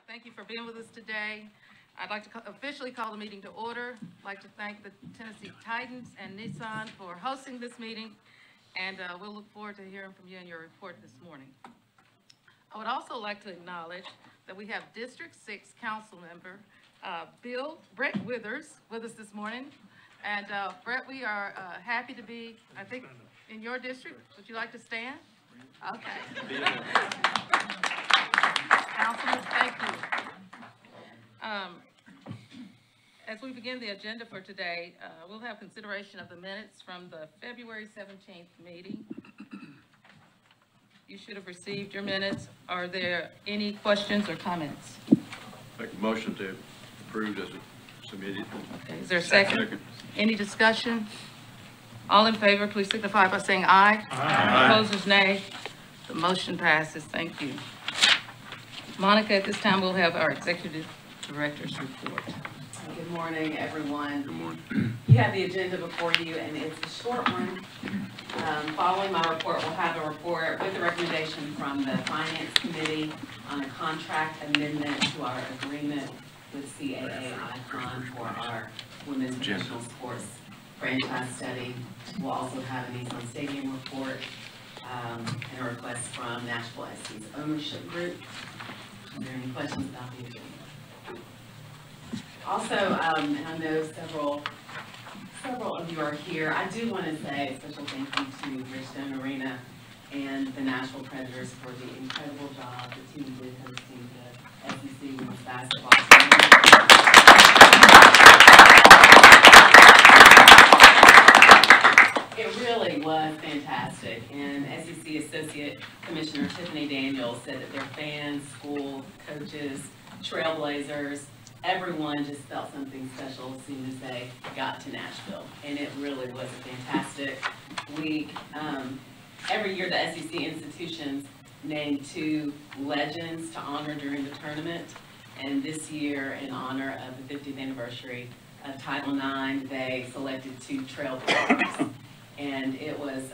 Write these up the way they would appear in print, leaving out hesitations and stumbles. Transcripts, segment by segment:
Thank you for being with us today. I'd like to officially call the meeting to order. I'd like to thank the Tennessee Titans and Nissan for hosting this meeting, and we'll look forward to hearing from you in your report this morning. I would also like to acknowledge that we have District 6 Council Member Brett Withers with us this morning. And Brett, we are happy to be, I think, in your district. Would you like to stand? Okay. Councilman, thank you. As we begin the agenda for today, we'll have consideration of the minutes from the February 17th meeting. You should have received your minutes. Are there any questions or comments? Make a motion to approve as submitted. Okay, is there a second? Any discussion? All in favor, please signify by saying aye. Aye. Opposers, nay. The motion passes. Thank you. Monica, at this time, we'll have our Executive Director's report. Good morning, everyone. Good morning. You have the agenda before you, and it's a short one. Following my report, we'll have a report with a recommendation from the Finance Committee on a contract amendment to our agreement with CAA Icon for our women's professional sports franchise study. We'll also have a Nissan Stadium report and a request from Nashville SC's ownership group. Are there any questions about the agenda? Also, and I know several of you are here, I do want to say a special thank you to Bridgestone Arena and the Nashville Predators for the incredible job the team did hosting the SEC women's basketball team. It really was fantastic, and SEC Associate Commissioner Tiffany Daniels said that their fans, school, coaches, trailblazers, everyone just felt something special as soon as they got to Nashville, and it really was a fantastic week. Every year the SEC institutions name 2 legends to honor during the tournament, and this year, in honor of the 50th anniversary of Title IX, they selected 2 trailblazers, and it was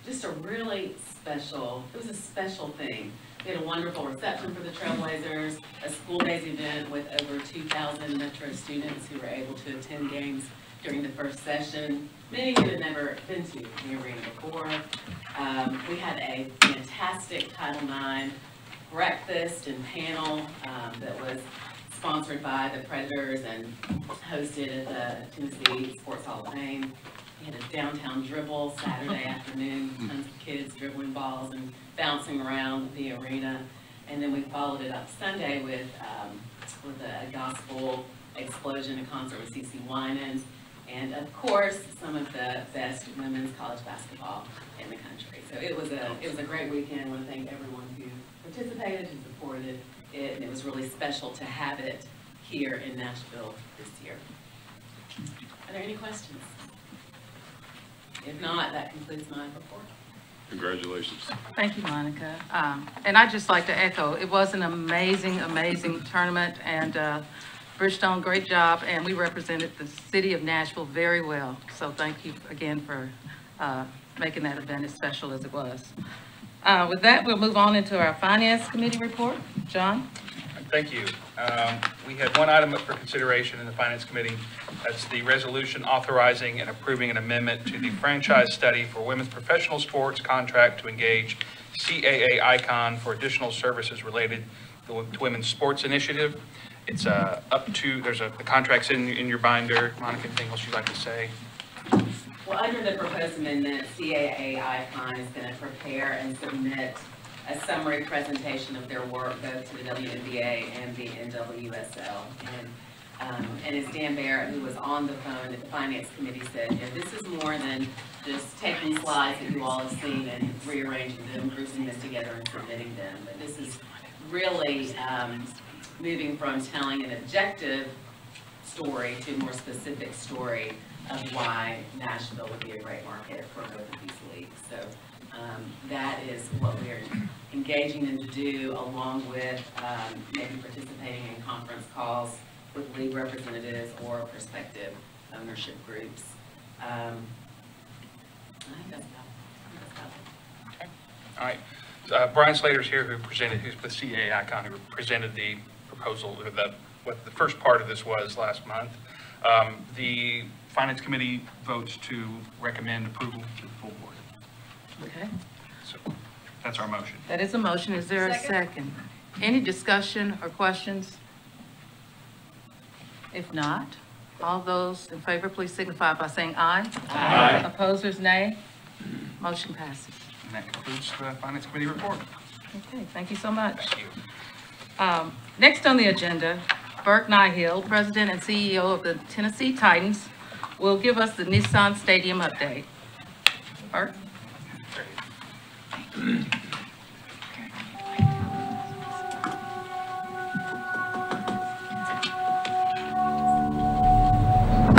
just a really special, it was a special thing. We had a wonderful reception for the Trailblazers, a school days event with over 2,000 Metro students who were able to attend games during the first session. Many who had never been to the arena before. We had a fantastic Title IX breakfast and panel that was sponsored by the Predators and hosted at the Tennessee Sports Hall of Fame. We had a downtown dribble Saturday afternoon, tons of kids dribbling balls and bouncing around the arena. And then we followed it up Sunday with a gospel explosion, a concert with CeCe Winans, and of course, some of the best women's college basketball in the country. So it was a great weekend. I want to thank everyone who participated, who supported it, and it was really special to have it here in Nashville this year. Are there any questions? If not, that concludes my report. Congratulations. Thank you, Monica. And I'd just like to echo, it was an amazing, amazing tournament, and Bridgestone, great job, and we represented the city of Nashville very well. So thank you again for making that event as special as it was. With that, we'll move on into our Finance Committee report. John? Thank you. We had one item up for consideration in the Finance Committee. That's the resolution authorizing and approving an amendment to the franchise study for women's professional sports contract to engage CAA Icon for additional services related to women's sports initiative. It's up to, the contract's in your binder. Monica, anything else you'd like to say? Well, under the proposed amendment, CAA Icon is going to prepare and submit a summary presentation of their work both to the WNBA and the NWSL. And as Dan Barrett, who was on the phone at the Finance Committee, said, you know, this is more than just taking slides that you all have seen and rearranging them, grouping them together and submitting them. But this is really moving from telling an objective story to a more specific story of why Nashville would be a great market for both of these leagues. So that is what we are engaging them to do, along with maybe participating in conference calls with league representatives or prospective ownership groups. I think that's about it. Okay. All right. Brian Slater's here, who's with CAA Icon, who presented the proposal, or what the first part of this was last month. The Finance Committee votes to recommend approval to the full board. Okay, So that's our motion. that is a motion. Is there a second? Any discussion or questions? If not, all those in favor, please signify by saying aye. Aye. Opposers, nay. Motion passes. And that concludes the Finance Committee report. Okay, thank you so much. Thank you. Next on the agenda, Burke Nihill, President and CEO of the Tennessee Titans, will give us the Nissan Stadium update. Burke?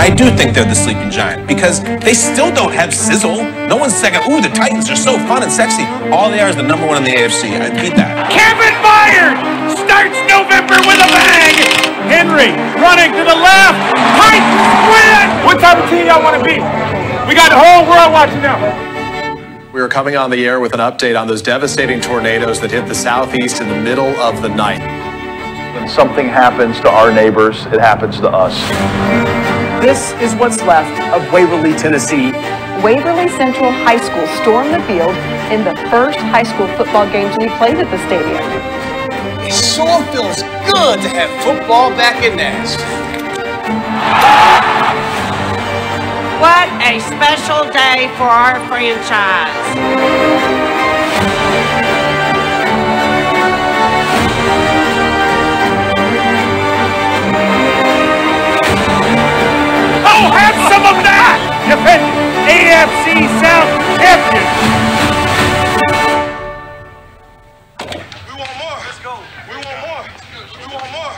I do think they're the sleeping giant because they still don't have sizzle. No one's saying, ooh, the Titans are so fun and sexy. All they are is the #1 in the AFC. I beat that. Kevin Byard starts November with a bang. Henry running to the left. Titans win. What type of team y'all want to be? We got the whole world watching now. We were coming on the air with an update on those devastating tornadoes that hit the southeast in the middle of the night. When something happens to our neighbors, it happens to us. This is what's left of Waverly, Tennessee. Waverly Central High School stormed the field in the first high school football game to be played at the stadium. It sure feels good to have football back in Nashville. What a special day for our franchise. Oh, have some of that! Defending AFC South champion. We want more. Let's go. We want more. We want more.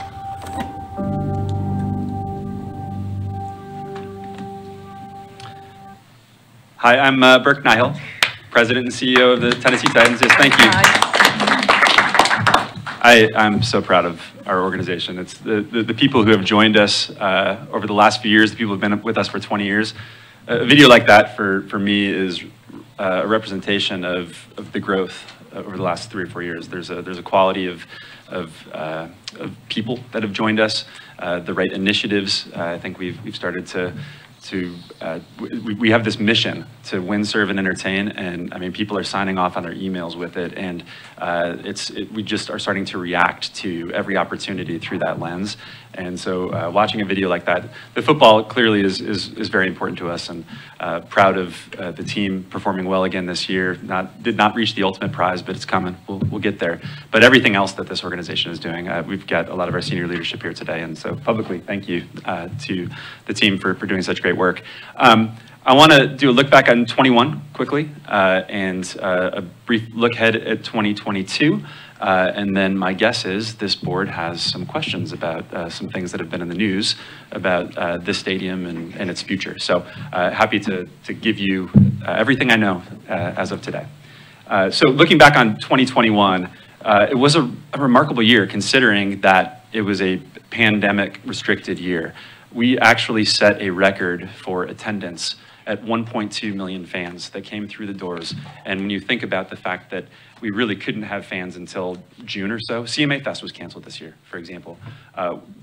Hi, I'm Burke Nihill, President and CEO of the Tennessee Titans. Yes, thank you. I'm so proud of our organization. It's the people who have joined us over the last few years, the people who have been with us for 20 years. A video like that for me is a representation of the growth over the last 3 or 4 years. There's a quality of people that have joined us, the right initiatives. I think we've started we have this mission to win, serve, and entertain, and I mean, people are signing off on their emails with it, and we just are starting to react to every opportunity through that lens. And so watching a video like that, the football clearly is very important to us, and proud of the team performing well again this year. Did not reach the ultimate prize, but it's coming. We'll get there. But everything else that this organization is doing, we've got a lot of our senior leadership here today, and so publicly, thank you to the team for doing such great work. I want to do a look back on 21 quickly, and a brief look ahead at 2022. And then my guess is this board has some questions about some things that have been in the news about this stadium and its future. So happy to give you everything I know as of today. So looking back on 2021, it was a remarkable year considering that it was a pandemic restricted year. We actually set a record for attendance at 1.2 million fans that came through the doors. And when you think about the fact that we really couldn't have fans until June or so, CMA Fest was canceled this year, for example.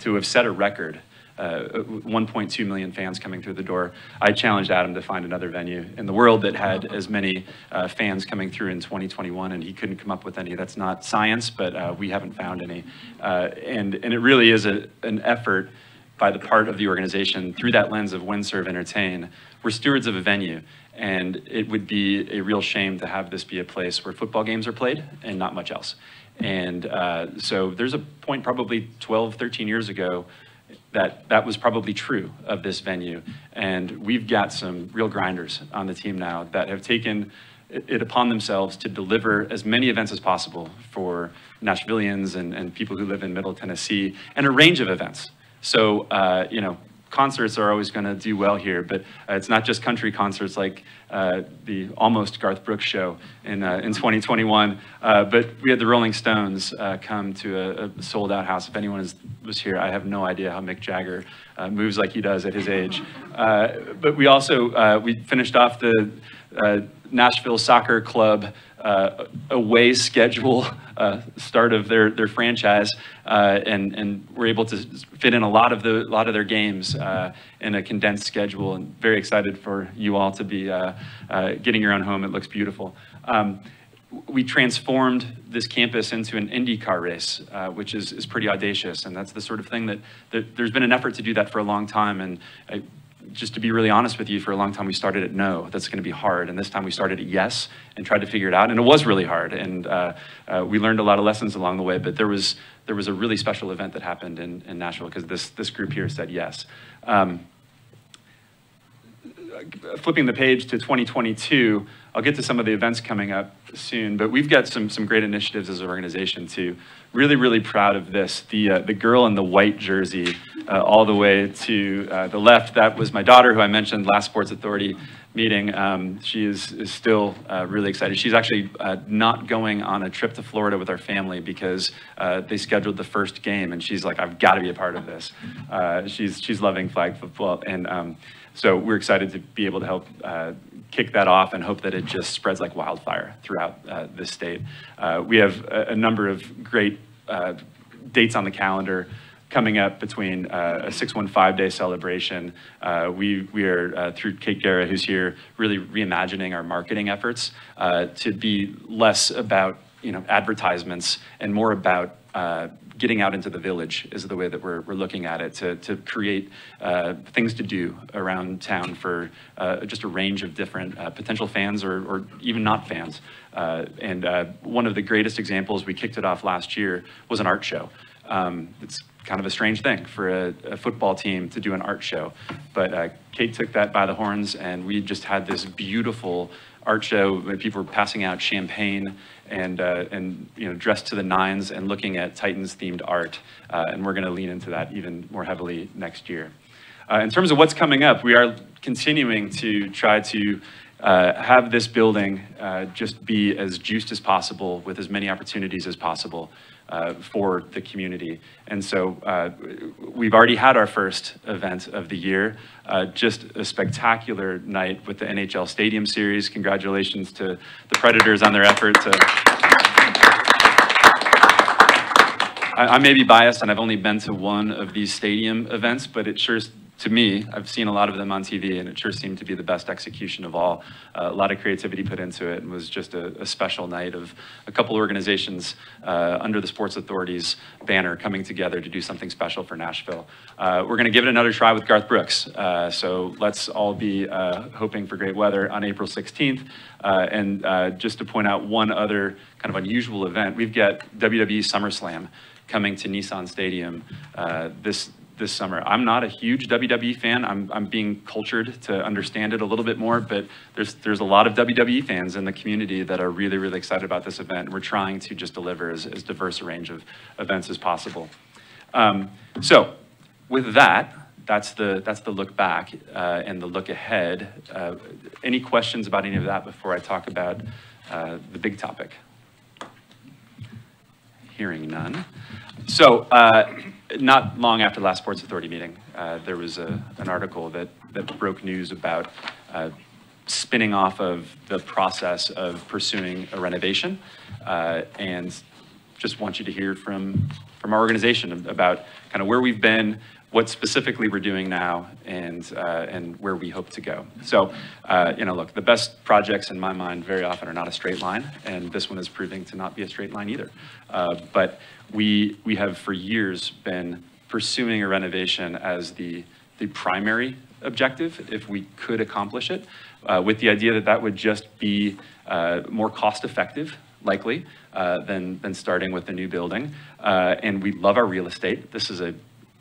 To have set a record, 1.2 million fans coming through the door, I challenged Adam to find another venue in the world that had as many fans coming through in 2021, and he couldn't come up with any. That's not science, but we haven't found any. And it really is an effort by the part of the organization through that lens of win, serve, entertain. We're stewards of a venue, and it would be a real shame to have this be a place where football games are played and not much else. And so there's a point probably 12, 13 years ago that was probably true of this venue. And we've got some real grinders on the team now that have taken it upon themselves to deliver as many events as possible for Nashvillians and people who live in Middle Tennessee, and a range of events. So, you know, concerts are always going to do well here, but it's not just country concerts like the almost Garth Brooks show in 2021, but we had the Rolling Stones come to a sold-out house. If anyone was here, I have no idea how Mick Jagger moves like he does at his age. But we also, we finished off the Nashville Soccer Club away schedule start of their franchise, and we're able to fit in a lot of their games in a condensed schedule, and very excited for you all to be getting your own home. It looks beautiful. We transformed this campus into an IndyCar race, which is pretty audacious, and that's the sort of thing that there's been an effort to do that for a long time. And just to be really honest with you, for a long time we started at no, that's going to be hard, and this time we started at yes and tried to figure it out, and it was really hard, and we learned a lot of lessons along the way. But there was a really special event that happened in Nashville because this group here said yes. Flipping the page to 2022, I'll get to some of the events coming up soon, but we've got some great initiatives as an organization too. Really proud of this. The girl in the white jersey, all the way to the left, that was my daughter, who I mentioned last Sports Authority meeting. She is still really excited. She's actually not going on a trip to Florida with our family because they scheduled the first game, and she's like, I've got to be a part of this. She's loving flag football, and so we're excited to be able to help kick that off and hope that it just spreads like wildfire throughout this state. We have a number of great dates on the calendar coming up between a 615 day celebration. We are, through Kate Guerra, who's here, really reimagining our marketing efforts to be less about advertisements and more about getting out into the village is the way that we're looking at it, to create things to do around town for just a range of different potential fans or even not fans. And one of the greatest examples, we kicked it off last year, was an art show. It's kind of a strange thing for a football team to do an art show, but Kate took that by the horns, and we just had this beautiful art show where people were passing out champagne and dressed to the nines and looking at Titans themed art, and we're going to lean into that even more heavily next year. In terms of what's coming up, we are continuing to try to have this building just be as juiced as possible, with as many opportunities as possible for the community. And so we've already had our first event of the year, just a spectacular night with the NHL Stadium Series. Congratulations to the Predators on their effort to... I may be biased, and I've only been to one of these stadium events, but it sure, to me, I've seen a lot of them on TV, and it sure seemed to be the best execution of all. A lot of creativity put into it, and was just a special night of a couple organizations under the Sports Authority's banner coming together to do something special for Nashville. We're going to give it another try with Garth Brooks, so let's all be hoping for great weather on April 16th. And just to point out one other kind of unusual event, we've got WWE SummerSlam coming to Nissan Stadium this summer. I'm not a huge WWE fan. I'm being cultured to understand it a little bit more, but there's a lot of WWE fans in the community that are really excited about this event. We're trying to just deliver as diverse a range of events as possible. So with that, that's the look back and the look ahead. Any questions about any of that before I talk about the big topic? Hearing none. So not long after the last Sports Authority meeting, there was an article that broke news about spinning off of the process of pursuing a renovation, and just want you to hear from our organization about kind of where we've been, what specifically we're doing now, and where we hope to go. So, look, the best projects in my mind very often are not a straight line, and this one is proving to not be a straight line either. But we have for years been pursuing a renovation as the primary objective, if we could accomplish it, with the idea that that would just be more cost effective, likely, than starting with a new building. And we love our real estate. This is a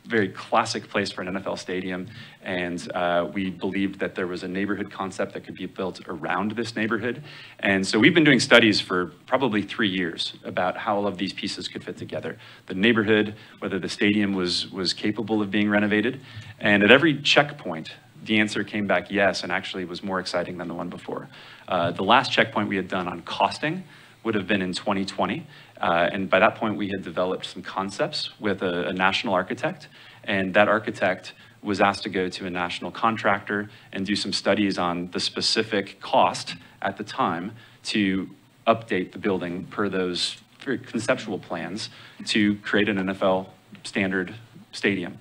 very classic place for an NFL stadium, and we believed that there was a neighborhood concept that could be built around this neighborhood. And so we've been doing studies for probably 3 years about how all of these pieces could fit together. The neighborhood, whether the stadium was capable of being renovated, and at every checkpoint, the answer came back yes, and actually was more exciting than the one before. The last checkpoint we had done on costing would have been in 2020. And by that point, we had developed some concepts with a national architect, and that architect was asked to go to a national contractor and do some studies on the specific cost at the time to update the building per those very conceptual plans to create an NFL standard stadium.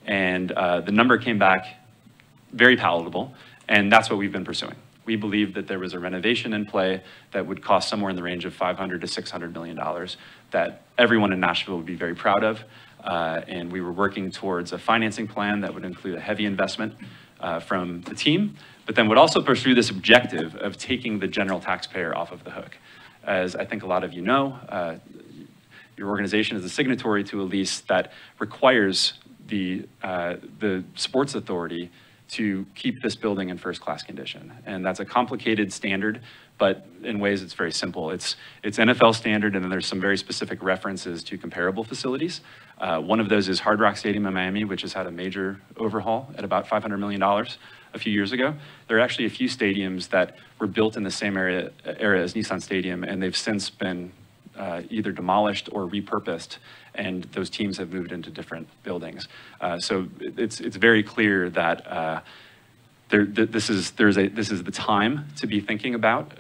And the number came back very palatable, and that's what we've been pursuing. We believed that there was a renovation in play that would cost somewhere in the range of $500 to $600 million that everyone in Nashville would be very proud of. And we were working towards a financing plan that would include a heavy investment from the team, but then would also pursue this objective of taking the general taxpayer off of the hook. As I think a lot of you know, your organization is a signatory to a lease that requires the sports authority to keep this building in first-class condition. And that's a complicated standard, but in ways it's very simple. It's NFL standard, and then there's some very specific references to comparable facilities. One of those is Hard Rock Stadium in Miami, which has had a major overhaul at about $500 million a few years ago. There are actually a few stadiums that were built in the same era as Nissan Stadium, and they've since been either demolished or repurposed, and those teams have moved into different buildings. So it's very clear that this is the time to be thinking about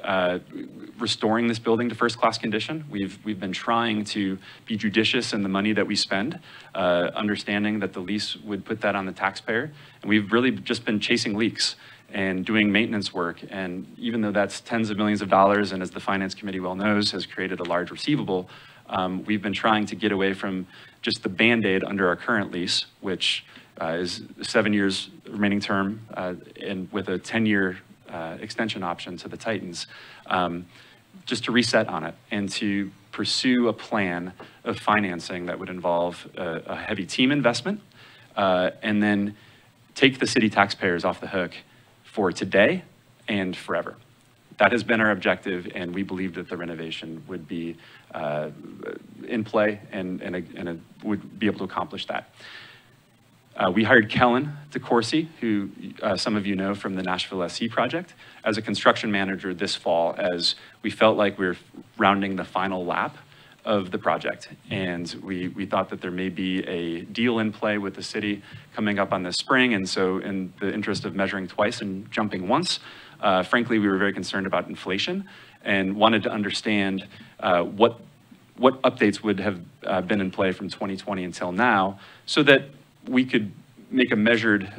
restoring this building to first-class condition. We've been trying to be judicious in the money that we spend, understanding that the lease would put that on the taxpayer, and we've really just been chasing leaks and doing maintenance work. And even though that's tens of millions of dollars, and as the Finance Committee well knows, has created a large receivable, we've been trying to get away from just the Band-Aid under our current lease, which is 7 years remaining term, and with a 10-year extension option to the Titans, just to reset on it and to pursue a plan of financing that would involve a heavy team investment, and then take the city taxpayers off the hook for today and forever. That has been our objective, and we believe that the renovation would be in play and would be able to accomplish that. We hired Kellen DeCourcy, who some of you know from the Nashville SC project, as a construction manager this fall, as we felt like we were rounding the final lap of the project. And we thought that there may be a deal in play with the city coming up on this spring. And so in the interest of measuring twice and jumping once, frankly, we were very concerned about inflation and wanted to understand what updates would have been in play from 2020 until now, so that we could make a measured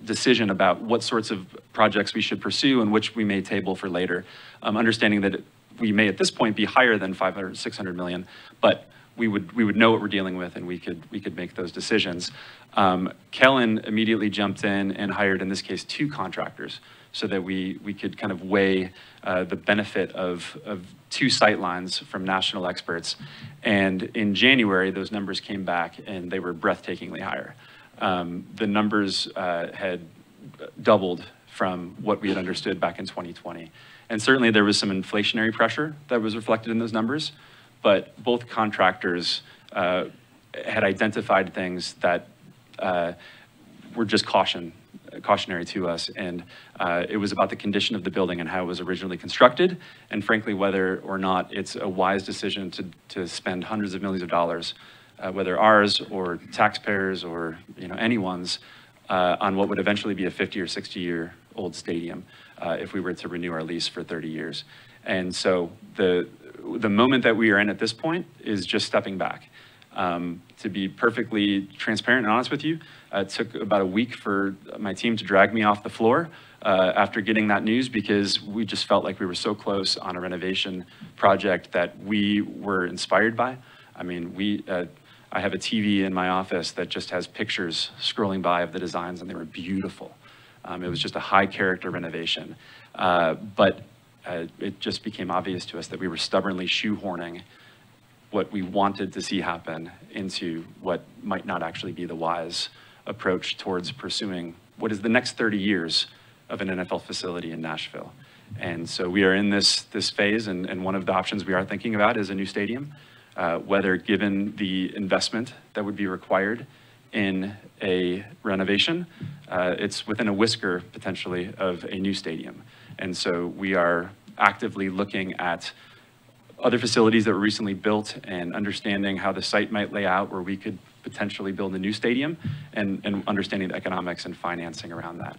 decision about what sorts of projects we should pursue and which we may table for later, understanding that we may at this point be higher than 500, 600 million, but we would know what we're dealing with, and we could make those decisions. Kellen immediately jumped in and hired, in this case, 2 contractors, so that we could kind of weigh the benefit of 2 sight lines from national experts. And in January, those numbers came back, and they were breathtakingly higher. The numbers had doubled from what we had understood back in 2020. And certainly there was some inflationary pressure that was reflected in those numbers, but both contractors had identified things that were just cautionary to us. And it was about the condition of the building and how it was originally constructed, and frankly, whether or not it's a wise decision to spend hundreds of millions of dollars, whether ours or taxpayers or anyone's, on what would eventually be a 50 or 60-year-old stadium if we were to renew our lease for 30 years. And so the moment that we are in at this point is just stepping back. To be perfectly transparent and honest with you, it took about a week for my team to drag me off the floor after getting that news, because we just felt like we were so close on a renovation project that we were inspired by. I mean, I have a TV in my office that just has pictures scrolling by of the designs, and they were beautiful. It was just a high character renovation. But it just became obvious to us that we were stubbornly shoehorning what we wanted to see happen into what might not actually be the wise approach towards pursuing what is the next 30 years of an NFL facility in Nashville. And so we are in this phase, and one of the options we are thinking about is a new stadium, whether given the investment that would be required in a renovation, it's within a whisker potentially of a new stadium. And so we are actively looking at other facilities that were recently built and understanding how the site might lay out where we could potentially build a new stadium and understanding the economics and financing around that.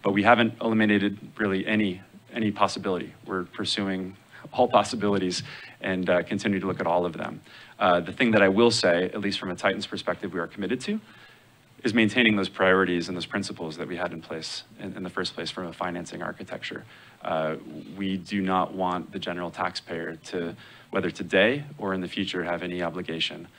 But we haven't eliminated really any possibility. We're pursuing all possibilities and continue to look at all of them. The thing that I will say, at least from a Titans perspective, we are committed to is maintaining those priorities and those principles that we had in place in the first place from a financing architecture. We do not want the general taxpayer to, whether today or in the future, have any obligation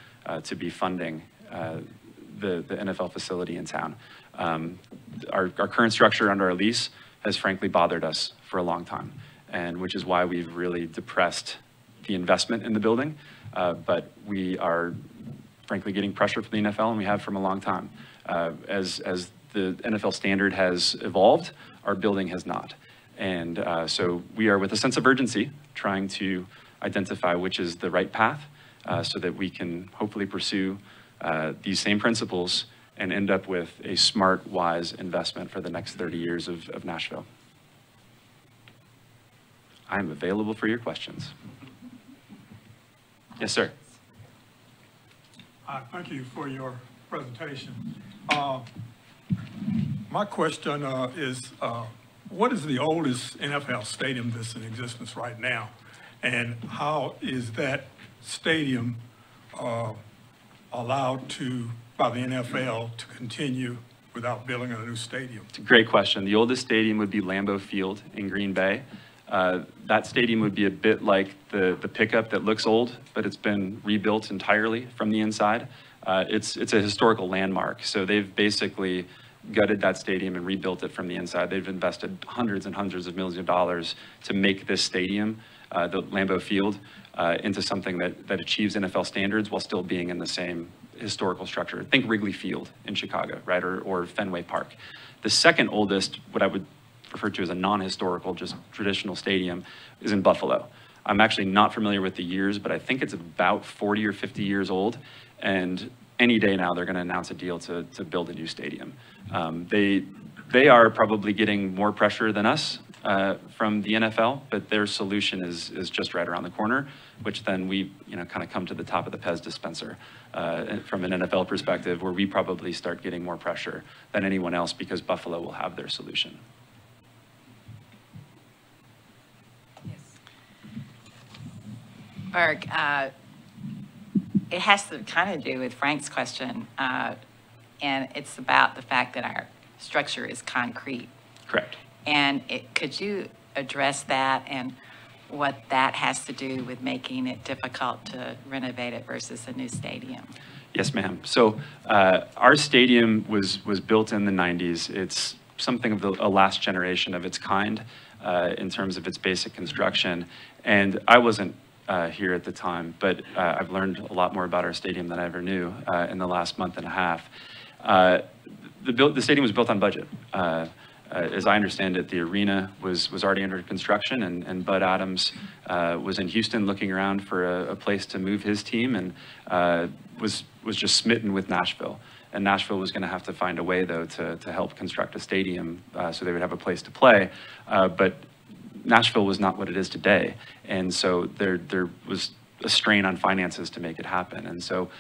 to be funding the NFL facility in town. Our current structure under our lease has frankly bothered us for a long time, and which is why we've really depressed the investment in the building. But we are frankly getting pressure from the NFL, and we have from a long time. As the NFL standard has evolved, our building has not. And so we are with a sense of urgency trying to identify which is the right path so that we can hopefully pursue these same principles and end up with a smart, wise investment for the next 30 years of Nashville. I am available for your questions. Yes, sir. Thank you for your presentation. My question is, what is the oldest NFL stadium that's in existence right now? And how is that stadium allowed to, by the NFL, to continue without building a new stadium? It's a great question. The oldest stadium would be Lambeau Field in Green Bay. That stadium would be a bit like the pickup that looks old, but it's been rebuilt entirely from the inside. It's a historical landmark. So they've basically gutted that stadium and rebuilt it from the inside. They've invested hundreds and hundreds of millions of dollars to make this stadium, the Lambeau Field, into something that achieves NFL standards while still being in the same historical structure. Think Wrigley Field in Chicago, right, or Fenway Park. The second oldest, what I would refer to as a non-historical, just traditional stadium, is in Buffalo. I'm actually not familiar with the years, but I think it's about 40 or 50 years old. And any day now, they're going to announce a deal to build a new stadium. They are probably getting more pressure than us from the NFL, but their solution is just right around the corner, which then we kind of come to the top of the Pez dispenser from an NFL perspective, where we probably start getting more pressure than anyone else because Buffalo will have their solution. Berg, it has to kind of do with Frank's question, and it's about the fact that our structure is concrete. Correct. And could you address that and what that has to do with making it difficult to renovate it versus a new stadium? Yes, ma'am. So our stadium was built in the 90s. It's something of a last generation of its kind in terms of its basic construction. And I wasn't here at the time, but I've learned a lot more about our stadium than I ever knew in the last month and a half. The stadium was built on budget. As I understand it, the arena was already under construction, and Bud Adams was in Houston looking around for a place to move his team, and was just smitten with Nashville. And Nashville was going to have to find a way, though, to help construct a stadium so they would have a place to play. But Nashville was not what it is today, and so there was a strain on finances to make it happen. And so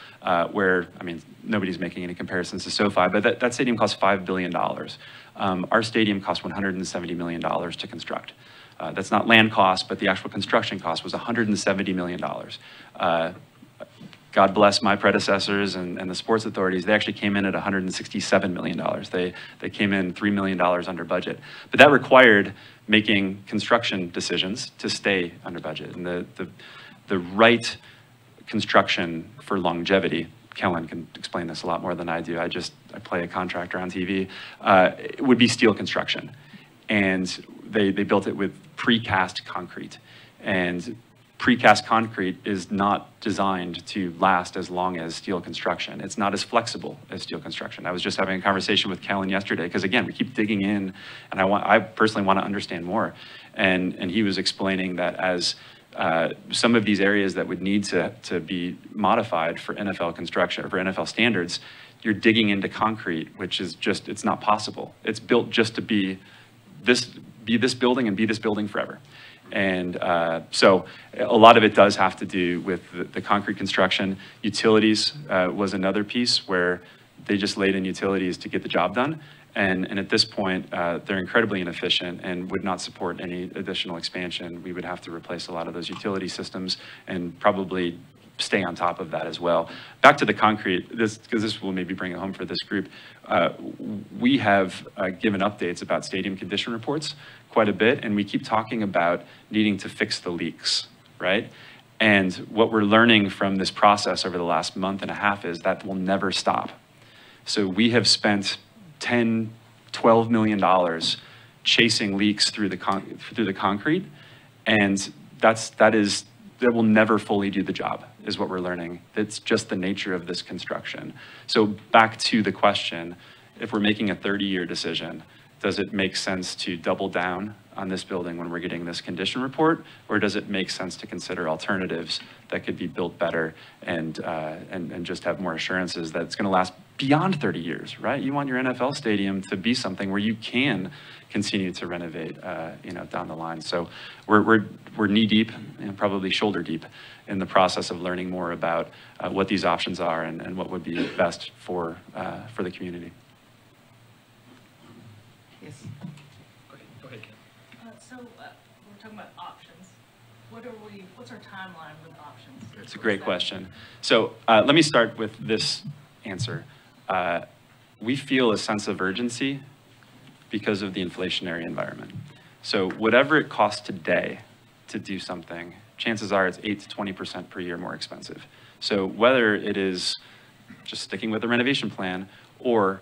nobody's making any comparisons to SoFi, but that stadium cost $5 billion. Our stadium cost $170 million to construct. That's not land cost, but the actual construction cost was $170 million. God bless my predecessors and the sports authorities. They actually came in at $167 million. They came in $3 million under budget. But that required making construction decisions to stay under budget. And the right construction for longevity, Kellen can explain this a lot more than I do. I play a contractor on TV. It would be steel construction. And they built it with precast concrete. And precast concrete is not designed to last as long as steel construction. It's not as flexible as steel construction. I was just having a conversation with Kellen yesterday, because again, we keep digging in, and I personally want to understand more. And he was explaining that as some of these areas that would need to be modified for NFL construction, or for NFL standards, you're digging into concrete, which is just, it's not possible. It's built just to be this building and be this building forever. And so a lot of it does have to do with the concrete construction. Utilities was another piece where they just laid in utilities to get the job done. And at this point, they're incredibly inefficient and would not support any additional expansion. We would have to replace a lot of those utility systems and probably stay on top of that as well. Back to the concrete, because this will maybe bring it home for this group. We have given updates about stadium condition reports quite a bit, and we keep talking about needing to fix the leaks, right? And what we're learning from this process over the last month and a half is that will never stop. So we have spent $10, $12 million chasing leaks through the concrete, and that will never fully do the job, is what we're learning. It's just the nature of this construction. So back to the question, if we're making a 30-year decision, does it make sense to double down on this building when we're getting this condition report, or does it make sense to consider alternatives that could be built better and just have more assurances that it's going to last beyond 30 years, right? You want your NFL stadium to be something where you can continue to renovate, down the line. So we're knee deep and probably shoulder deep in the process of learning more about what these options are and what would be best for the community. Yes. Go ahead, Ken. So we're talking about options. What's our timeline with options? It's a great question. So let me start with this answer. We feel a sense of urgency because of the inflationary environment. So whatever it costs today to do something, chances are it's 8 to 20% per year more expensive. So whether it is just sticking with the renovation plan or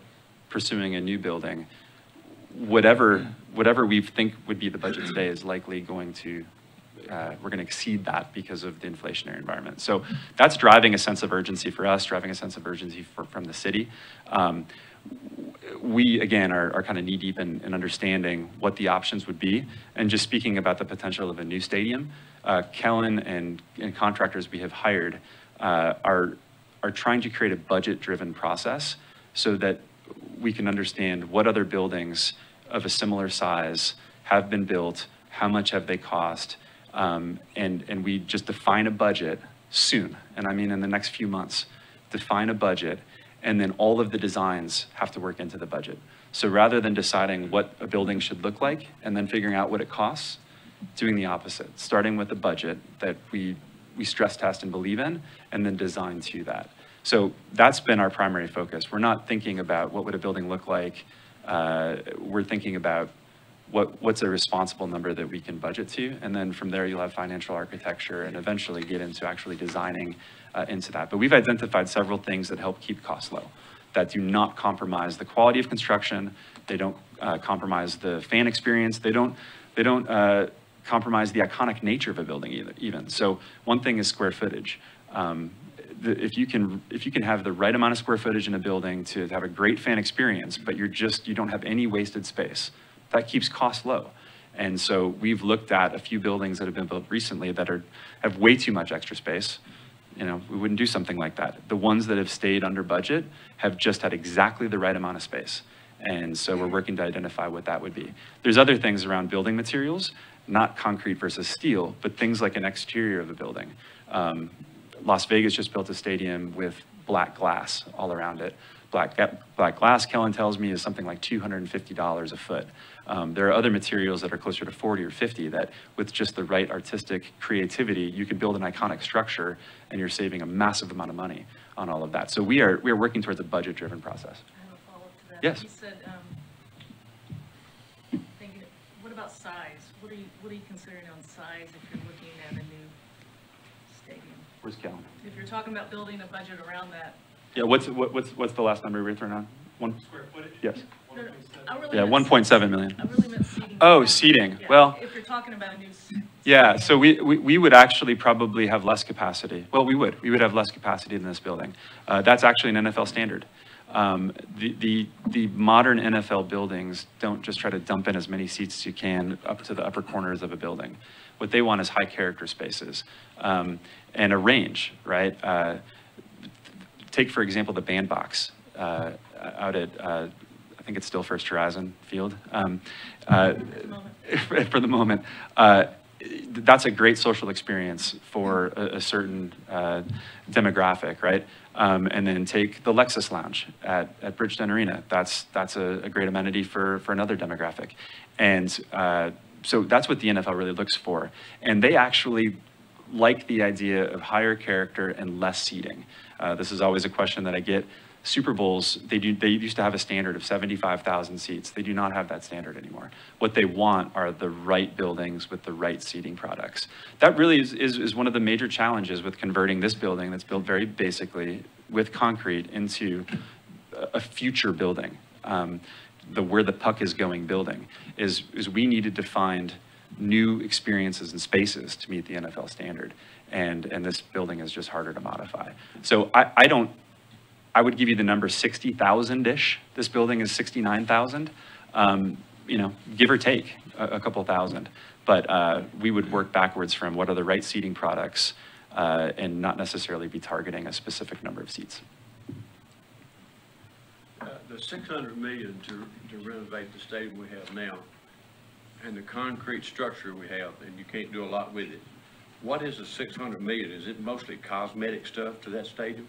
pursuing a new building, whatever we think would be the budget today is likely going to, we're going to exceed that because of the inflationary environment. So that's driving a sense of urgency for us, driving a sense of urgency from the city. We, again, are kind of knee-deep in understanding what the options would be. And just speaking about the potential of a new stadium, Kellen and contractors we have hired are trying to create a budget-driven process so that we can understand what other buildings of a similar size have been built, how much have they cost, and we just define a budget soon. And I mean in the next few months, define a budget, and then all of the designs have to work into the budget. So rather than deciding what a building should look like and then figuring out what it costs, doing the opposite, starting with a budget that we stress test and believe in, and then design to that. So that's been our primary focus. We're not thinking about what would a building look like. We're thinking about what's a responsible number that we can budget to, and then from there you'll have financial architecture and eventually get into actually designing into that. But we've identified several things that help keep costs low, that do not compromise the quality of construction. They don't compromise the fan experience. They don't compromise the iconic nature of a building even. So one thing is square footage. If you can have the right amount of square footage in a building to have a great fan experience, but you don't have any wasted space, that keeps costs low. And so we've looked at a few buildings that have been built recently that have way too much extra space. We wouldn't do something like that. The ones that have stayed under budget have just had exactly the right amount of space. And so we're working to identify what that would be. There's other things around building materials, not concrete versus steel, but things like an exterior of a building. Las Vegas just built a stadium with black glass all around it. Black glass, Kellen tells me, is something like $250 a foot. There are other materials that are closer to 40 or 50 that with just the right artistic creativity, you could build an iconic structure and you're saving a massive amount of money on all of that. So we are working towards a budget-driven process. I have a follow-up to that. Yes. You said, what about size? What are you considering on size if you're looking at a new stadium? Where's Kellen? If you're talking about building a budget around that. Yeah, what's the last number we were throwing on? Square footage? Yes. Yeah, 1.7 million. I really meant seating. Oh, seating. Yeah, well, if you're talking about a new. Yeah, so we would actually probably have less capacity. Well, we would have less capacity in this building. That's actually an NFL standard. The modern NFL buildings don't just try to dump in as many seats as you can up to the upper corners of a building. What they want is high character spaces and a range, right? Take, for example, the bandbox out at, I think it's still First Horizon Field for the moment. that's a great social experience for a certain demographic, right? And then take the Lexus Lounge at Bridgestone Arena. That's a great amenity for another demographic. And so that's what the NFL really looks for. And they actually like the idea of higher character and less seating. This is always a question that I get. Super Bowls, they used to have a standard of 75,000 seats. They do not have that standard anymore. What they want are the right buildings with the right seating products. That really is one of the major challenges with converting this building that's built very basically with concrete into a future building. Where the puck is going building is we needed to find new experiences and spaces to meet the NFL standard. And this building is just harder to modify. So I would give you the number 60,000-ish. This building is 69,000, you know, give or take a couple thousand. But we would work backwards from what are the right seating products and not necessarily be targeting a specific number of seats. The $600 million to renovate the stadium we have now and the concrete structure we have, and you can't do a lot with it. What is the $600 million? Is it mostly cosmetic stuff to that stadium?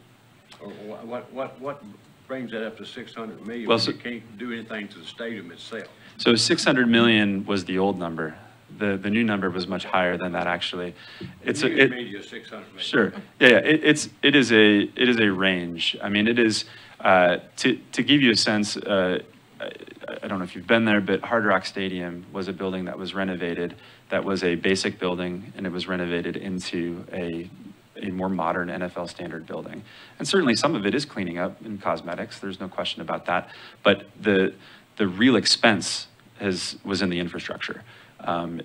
Or what brings that up to $600 million when you can't do anything to the stadium itself? So 600 million was the old number. The new number was much higher than that, actually. It's media 600 million. Sure. Yeah. It is a range. I mean, it is to give you a sense. I don't know if you've been there, but Hard Rock Stadium was a building that was renovated. That was a basic building, and it was renovated into a more modern NFL standard building. And certainly some of it is cleaning up and cosmetics. There's no question about that. But the real expense was in the infrastructure.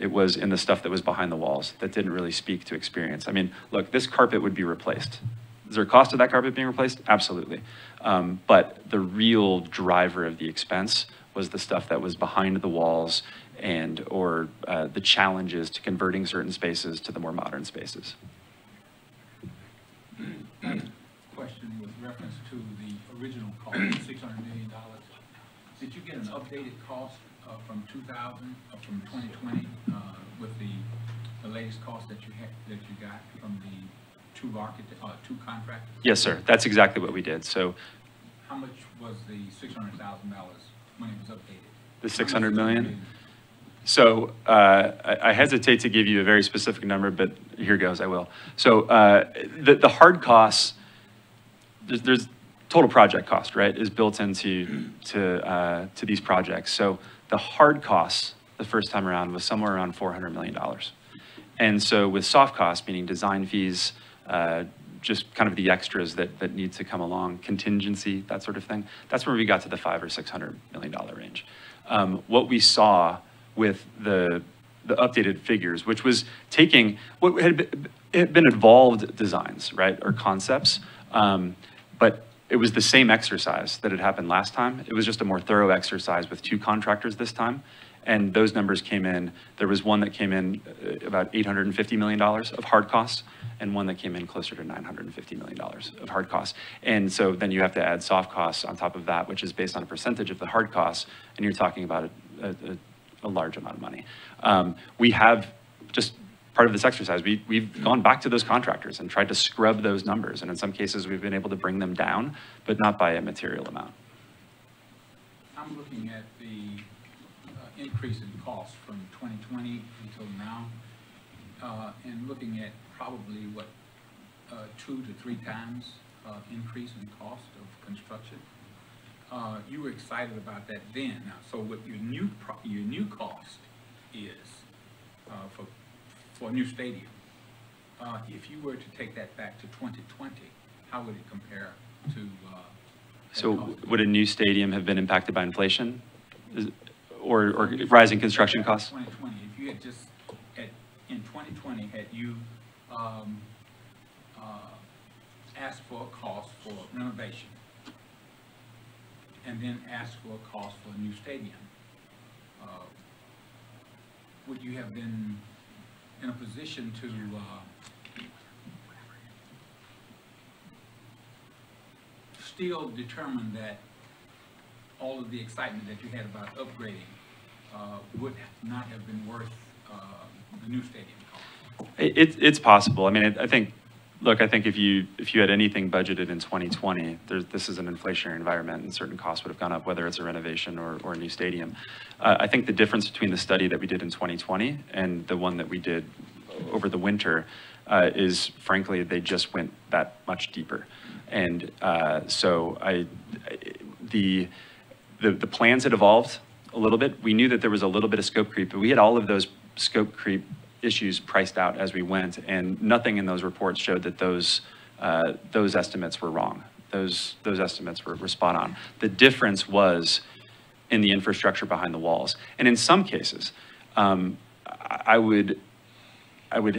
It was in the stuff that was behind the walls that didn't really speak to experience. I mean, look, this carpet would be replaced. Is there a cost of that carpet being replaced? Absolutely. But the real driver of the expense was the stuff that was behind the walls or the challenges to converting certain spaces to the more modern spaces. Question with reference to the original cost, $600 million. Did you get an updated cost from 2020, with the latest cost that you got from the two contractors? Yes, sir. That's exactly what we did. So, how much was the $600,000 when it was updated? The $600 million. So I hesitate to give you a very specific number, but here goes, I will. So the hard costs, there's total project cost, right, is built into these projects. So the hard costs the first time around was somewhere around $400 million. And so with soft costs, meaning design fees, just kind of the extras that need to come along, contingency, that sort of thing, that's where we got to the $500 or $600 million range. What we saw with the updated figures, which was taking what had been evolved designs, right, or concepts, but it was the same exercise that had happened last time. It was just a more thorough exercise with two contractors this time, and those numbers came in. There was one that came in about $850 million of hard costs, and one that came in closer to $950 million of hard costs. And so then you have to add soft costs on top of that, which is based on a percentage of the hard costs, and you're talking about a large amount of money. We have just part of this exercise, we've gone back to those contractors and tried to scrub those numbers. And in some cases, we've been able to bring them down, but not by a material amount. I'm looking at the increase in cost from 2020 until now, and looking at probably, 2 to 3 times increase in cost of construction. You were excited about that then. Now, so what your new cost is for a new stadium, if you were to take that back to 2020, how would it compare to? So would a new stadium have been impacted by inflation, or rising construction costs? 2020. If you had just in 2020 had you asked for a cost for renovation, and then asked for a cost for a new stadium, would you have been in a position to still determine that all of the excitement that you had about upgrading would not have been worth the new stadium cost? It's possible. I mean, I think if you had anything budgeted in 2020, this is an inflationary environment and certain costs would have gone up, whether it's a renovation or a new stadium. I think the difference between the study that we did in 2020 and the one that we did over the winter is, frankly, they just went that much deeper. And the plans had evolved a little bit. We knew that there was a little bit of scope creep, but we had all of those scope creep issues priced out as we went, and nothing in those reports showed that those estimates were wrong. Those estimates were spot on. The difference was in the infrastructure behind the walls. And in some cases, I would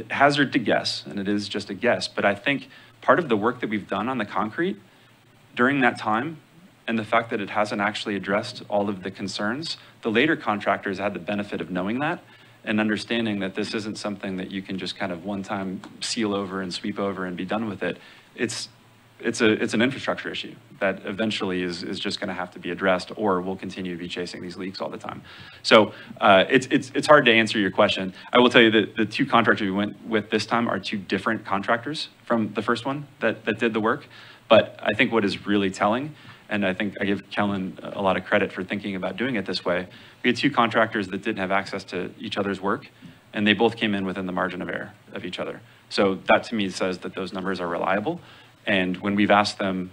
hazard to guess, and it is just a guess, but I think part of the work that we've done on the concrete during that time, and the fact that it hasn't actually addressed all of the concerns, the later contractors had the benefit of knowing that and understanding that this isn't something that you can just kind of one time seal over and sweep over and be done with it. It's an infrastructure issue that eventually is just going to have to be addressed, or we'll continue to be chasing these leaks all the time. So it's hard to answer your question. I will tell you that the two contractors we went with this time are two different contractors from the first one that did the work. But I think what is really telling, and I think I give Kellen a lot of credit for thinking about doing it this way, we had two contractors that didn't have access to each other's work, and they both came in within the margin of error of each other. So that to me says that those numbers are reliable. And when we've asked them,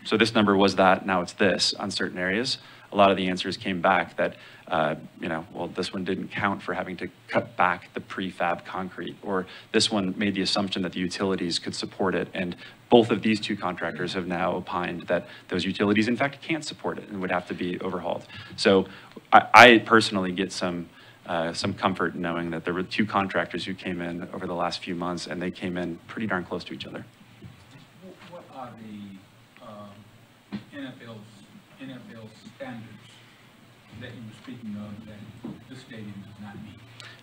so this number was that, now it's this on certain areas, a lot of the answers came back that, well, this one didn't count for having to cut back the prefab concrete, or this one made the assumption that the utilities could support it. And both of these two contractors have now opined that those utilities, in fact, can't support it and would have to be overhauled. So I personally get some comfort knowing that there were two contractors who came in over the last few months, and they came in pretty darn close to each other. What are the NFL standards that you were speaking of that this stadium does not meet?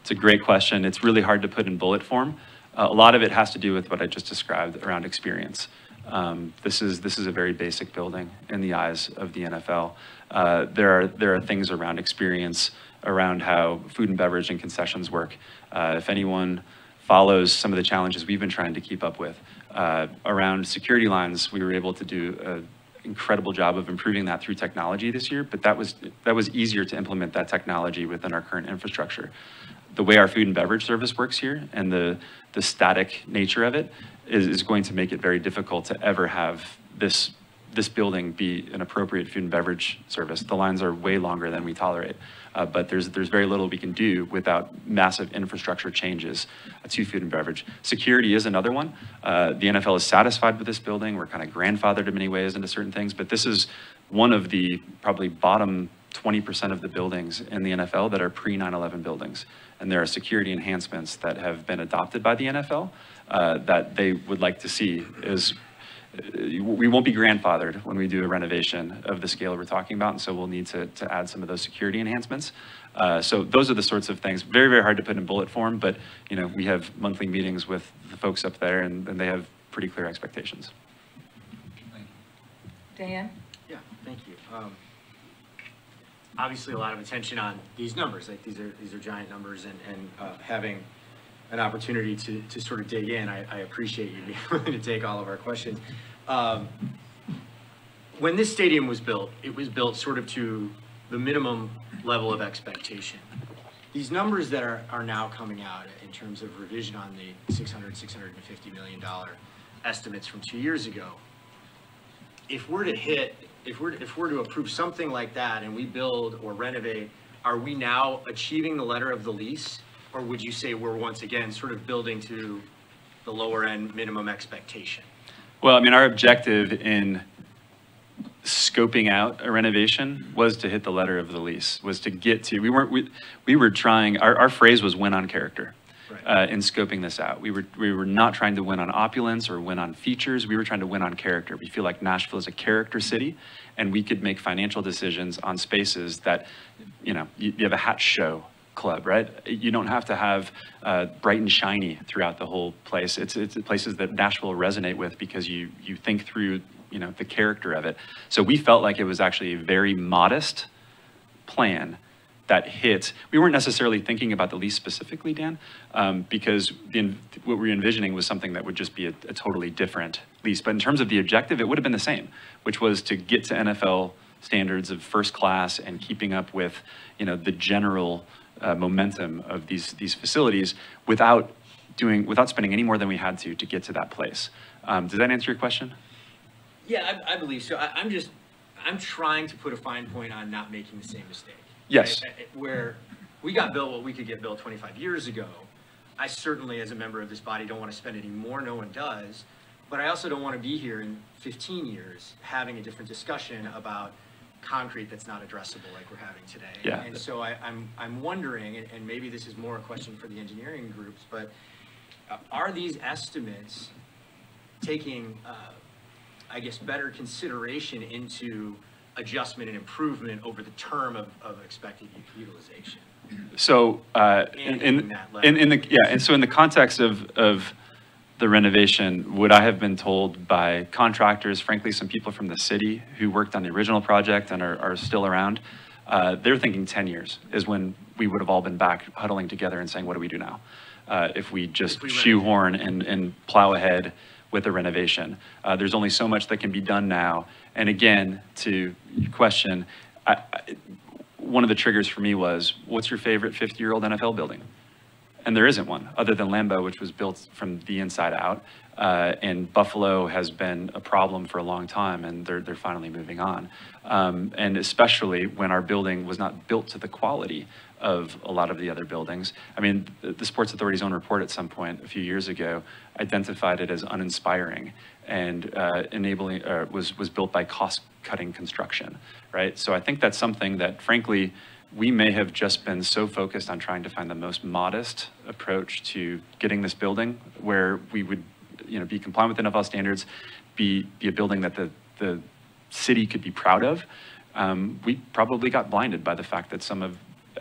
It's a great question. It's really hard to put in bullet form. A lot of it has to do with what I just described around experience. This is a very basic building in the eyes of the NFL. There are things around experience, around how food and beverage and concessions work. If anyone follows some of the challenges we've been trying to keep up with, around security lines, we were able to do an incredible job of improving that through technology this year, but that was easier to implement that technology within our current infrastructure. The way our food and beverage service works here and the static nature of it is going to make it very difficult to ever have this building be an appropriate food and beverage service. The lines are way longer than we tolerate, but there's very little we can do without massive infrastructure changes to food and beverage. Security is another one. The NFL is satisfied with this building. We're kind of grandfathered in many ways into certain things, but this is one of the probably bottom 20% of the buildings in the NFL that are pre-9/11 buildings. And there are security enhancements that have been adopted by the NFL that they would like to see. We won't be grandfathered when we do a renovation of the scale we're talking about, and so we'll need to add some of those security enhancements. So those are the sorts of things, very, very hard to put in bullet form, but we have monthly meetings with the folks up there, and they have pretty clear expectations. Dan? Yeah, thank you. Obviously a lot of attention on these numbers, like these are giant numbers, and having an opportunity to sort of dig in, I appreciate you being willing to take all of our questions. When this stadium was built, it was built sort of to the minimum level of expectation. These numbers that are now coming out in terms of revision on the $650 million estimates from 2 years ago, if we're to approve something like that and we build or renovate, are we now achieving the letter of the lease? Or would you say we're once again sort of building to the lower end minimum expectation? Well, I mean, our objective in scoping out a renovation was to hit the letter of the lease, was to get to, we were trying, our phrase was win on character. Right. In scoping this out. We were not trying to win on opulence or win on features. We were trying to win on character. We feel like Nashville is a character city, and we could make financial decisions on spaces that, you have a hat show club, right? You don't have to have bright and shiny throughout the whole place. It's places that Nashville resonate with because you think through, the character of it. So we felt like it was actually a very modest plan that hit, we weren't necessarily thinking about the lease specifically, Dan, because what we were envisioning was something that would just be a totally different lease. But in terms of the objective, it would have been the same, which was to get to NFL standards of first class and keeping up with, the general momentum of these facilities without spending any more than we had to get to that place. Does that answer your question? Yeah, I believe so. I'm trying to put a fine point on not making the same mistake. Yes. Right? Where we got built what we could get built 25 years ago. I certainly, as a member of this body, don't want to spend any more. No one does. But I also don't want to be here in 15 years having a different discussion about concrete that's not addressable like we're having today. Yeah. And so I'm wondering, and maybe this is more a question for the engineering groups, but are these estimates taking, I guess, better consideration into adjustment and improvement over the term of expected utilization? So in the context of the renovation, would I have been told by contractors, frankly, some people from the city who worked on the original project and are still around, they're thinking 10 years is when we would have all been back huddling together and saying, what do we do now? If we just shoehorn and plow ahead with the renovation. There's only so much that can be done now. And again, to your question, one of the triggers for me was, what's your favorite 50-year-old NFL building? And there isn't one, other than Lambeau, which was built from the inside out. And Buffalo has been a problem for a long time, and they're finally moving on. And especially when our building was not built to the quality of a lot of the other buildings. I mean, the Sports Authority's own report at some point a few years ago identified it as uninspiring and was built by cost-cutting construction, right? So I think that's something that, frankly, we may have just been so focused on trying to find the most modest approach to getting this building where we would, be compliant with NFL standards, be a building that the city could be proud of. We probably got blinded by the fact that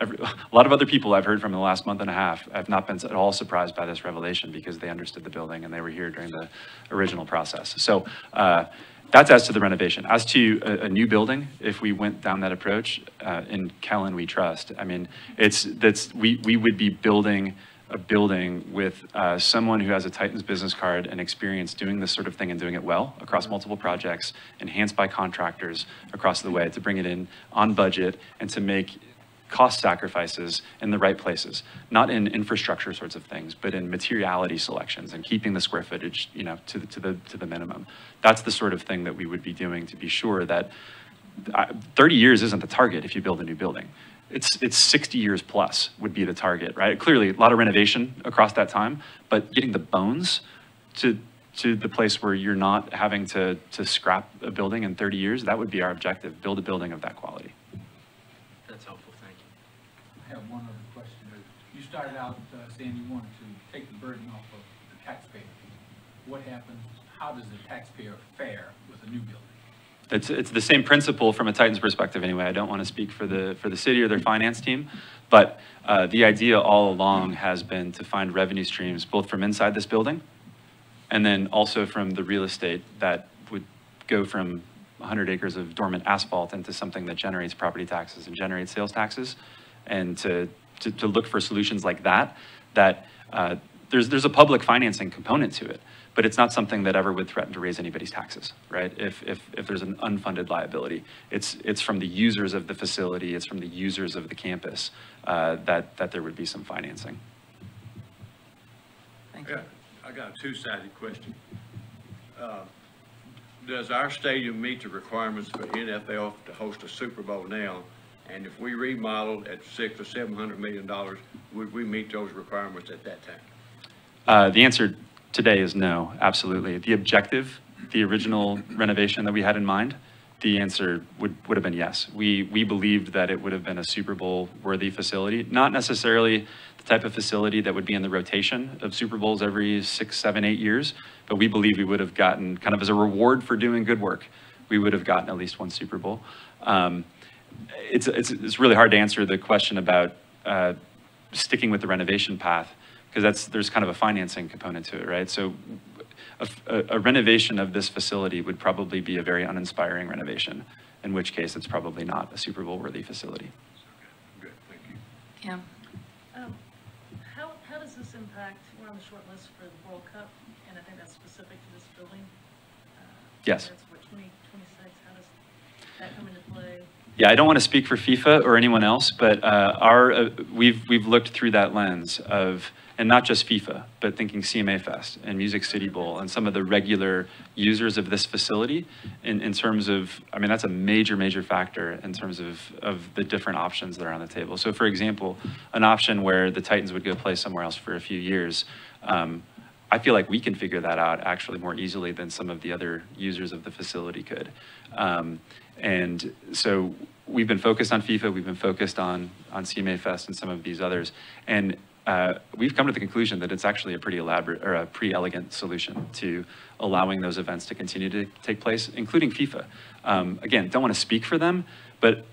a lot of other people I've heard from in the last month and a half have not been at all surprised by this revelation because they understood the building and they were here during the original process. So that's as to the renovation. As to a new building, if we went down that approach, in Kellen we trust. I mean, we would be building a building with someone who has a Titans business card and experience doing this sort of thing and doing it well across multiple projects, enhanced by contractors across the way to bring it in on budget and to make cost sacrifices in the right places, not in infrastructure sorts of things, but in materiality selections and keeping the square footage, to the minimum. That's the sort of thing that we would be doing to be sure that 30 years isn't the target if you build a new building. It's 60 years plus would be the target, right? Clearly, a lot of renovation across that time, but getting the bones to the place where you're not having to scrap a building in 30 years, that would be our objective, build a building of that quality. That's helpful, thank you. I have one other question. You started out saying you wanted to take the burden off of the taxpayer. What happens, how does the taxpayer fare with a new building? It's the same principle from a Titans perspective anyway. I don't want to speak for the city or their finance team, but the idea all along has been to find revenue streams both from inside this building and then also from the real estate that would go from 100 acres of dormant asphalt into something that generates property taxes and generates sales taxes, and to look for solutions like that there's a public financing component to it, but it's not something that ever would threaten to raise anybody's taxes, right? If there's an unfunded liability, it's from the users of the facility, it's from the users of the campus that there would be some financing. Thank you. I got a two-sided question. Does our stadium meet the requirements for NFL to host a Super Bowl now? And if we remodeled at $600 or $700 million, would we meet those requirements at that time? The answer today is no, absolutely. The objective, the original renovation that we had in mind, the answer would have been yes. We believed that it would have been a Super Bowl worthy facility, not necessarily the type of facility that would be in the rotation of Super Bowls every 6, 7, 8 years, but we believe we would have gotten, kind of as a reward for doing good work, we would have gotten at least one Super Bowl. It's really hard to answer the question about sticking with the renovation path, because there's kind of a financing component to it, right? So a renovation of this facility would probably be a very uninspiring renovation, in which case it's probably not a Super Bowl worthy facility. Okay, good, thank you. Kim? How does this impact, we're on the short list for the World Cup, and I think that's specific to this building. Yes. That's what, 2026, how does that come into play? Yeah, I don't want to speak for FIFA or anyone else, but we've looked through that lens of, and not just FIFA, but thinking CMA Fest and Music City Bowl and some of the regular users of this facility in terms of, I mean, that's a major factor in terms of the different options that are on the table. So for example, an option where the Titans would go play somewhere else for a few years, I feel like we can figure that out actually more easily than some of the other users of the facility could. And so we've been focused on FIFA, we've been focused on CMA Fest and some of these others. And we've come to the conclusion that it's actually a pretty elaborate or a pretty elegant solution to allowing those events to continue to take place, including FIFA. Again, don't want to speak for them, but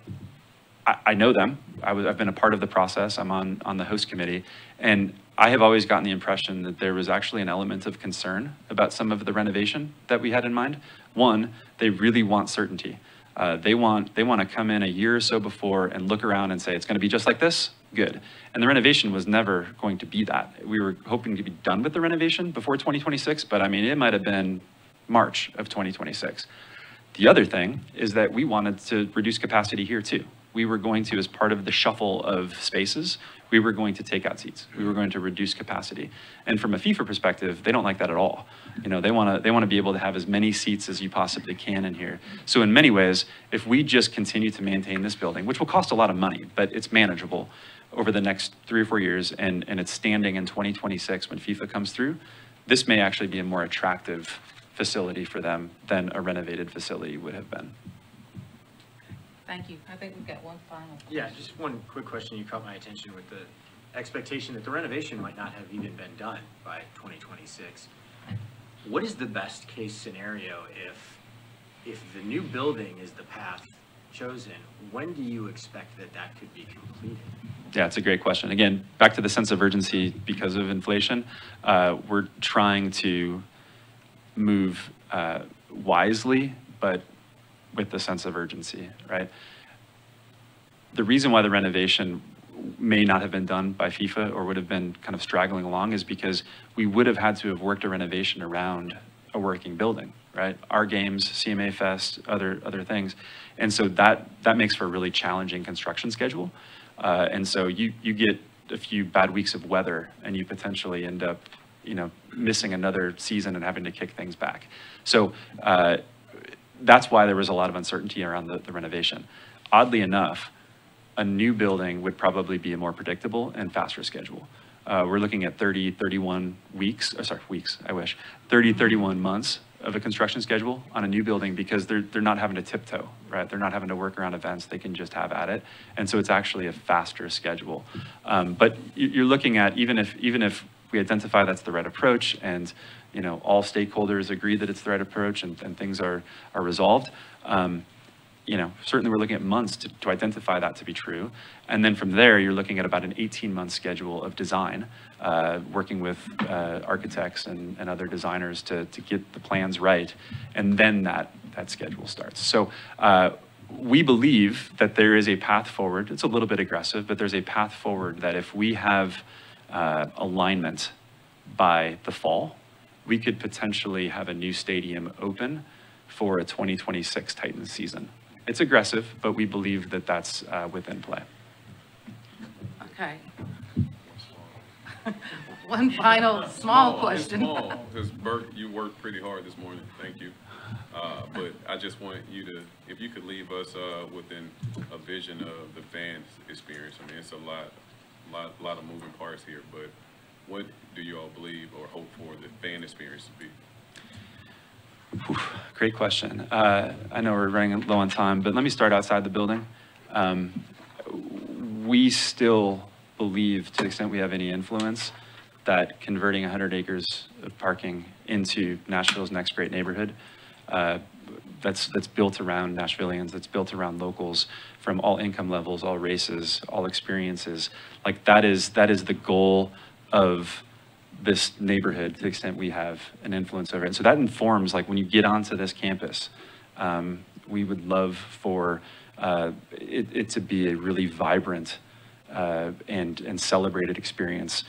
I know them. I've been a part of the process. I'm on the host committee, and I have always gotten the impression that there was actually an element of concern about some of the renovation that we had in mind. One, they really want certainty. They want to come in a year or so before and look around and say, it's going to be just like this? Good. And the renovation was never going to be that. We were hoping to be done with the renovation before 2026, but I mean, it might have been March of 2026. The other thing is that we wanted to reduce capacity here too. We were going to, as part of the shuffle of spaces, we were going to take out seats. We were going to reduce capacity. And from a FIFA perspective, they don't like that at all. You know, they want to be able to have as many seats as you possibly can in here. So in many ways, if we just continue to maintain this building, which will cost a lot of money, but it's manageable over the next 3 or 4 years, and it's standing in 2026 when FIFA comes through, this may actually be a more attractive facility for them than a renovated facility would have been. Thank you. I think we've got one final question. Yeah, just one quick question. You caught my attention with the expectation that the renovation might not have even been done by 2026. What is the best case scenario if the new building is the path chosen? When do you expect that could be completed? Yeah, it's a great question. Again, back to the sense of urgency because of inflation. We're trying to move wisely, but with the sense of urgency, right? The reason why the renovation may not have been done by FIFA or would have been kind of straggling along is because we would have had to have worked a renovation around a working building, right? Our games, CMA Fest, other things. And so that makes for a really challenging construction schedule. And so you get a few bad weeks of weather and you potentially end up, you know, missing another season and having to kick things back. So that's why there was a lot of uncertainty around the renovation. Oddly enough, a new building would probably be a more predictable and faster schedule. We're looking at 30, 31 weeks, 30, 31 months of a construction schedule on a new building because they're not having to tiptoe, right? They're not having to work around events, they can just have at it. And so it's actually a faster schedule. But you're looking at, even if we identify that's the right approach and you know, all stakeholders agree that it's the right approach and things are resolved, you know, certainly we're looking at months to identify that to be true. And then from there, you're looking at about an 18-month schedule of design, working with architects and other designers to get the plans right. And then that schedule starts. So we believe that there is a path forward. It's a little bit aggressive, but there's a path forward that if we have alignment by the fall, we could potentially have a new stadium open for a 2026 Titans season. It's aggressive, but we believe that that's within play. Okay. One final small question. Small, because Bert, you worked pretty hard this morning. Thank you. But I just want you to, if you could leave us within a vision of the fans' experience. I mean, it's a lot of moving parts here, but what do you all believe or hope for the fan experience to be? Great question. I know we're running low on time, but let me start outside the building. We still believe, to the extent we have any influence, that converting 100 acres of parking into Nashville's next great neighborhood, that's built around Nashvillians, that's built around locals from all income levels, all races, all experiences. Like that is the goal of this neighborhood to the extent we have an influence over it. And so that informs, like when you get onto this campus, we would love for it to be a really vibrant and celebrated experience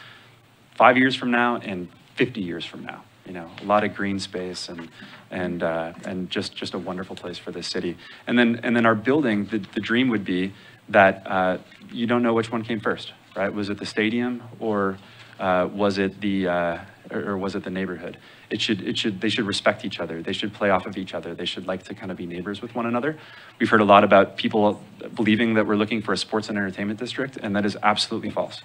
5 years from now and 50 years from now. You know, a lot of green space and just a wonderful place for this city. And then our building, the dream would be that you don't know which one came first, right? Was it the stadium or was it the neighborhood? They should respect each other. They should play off of each other. They should like to kind of be neighbors with one another. We've heard a lot about people believing that we're looking for a sports and entertainment district, and that is absolutely false.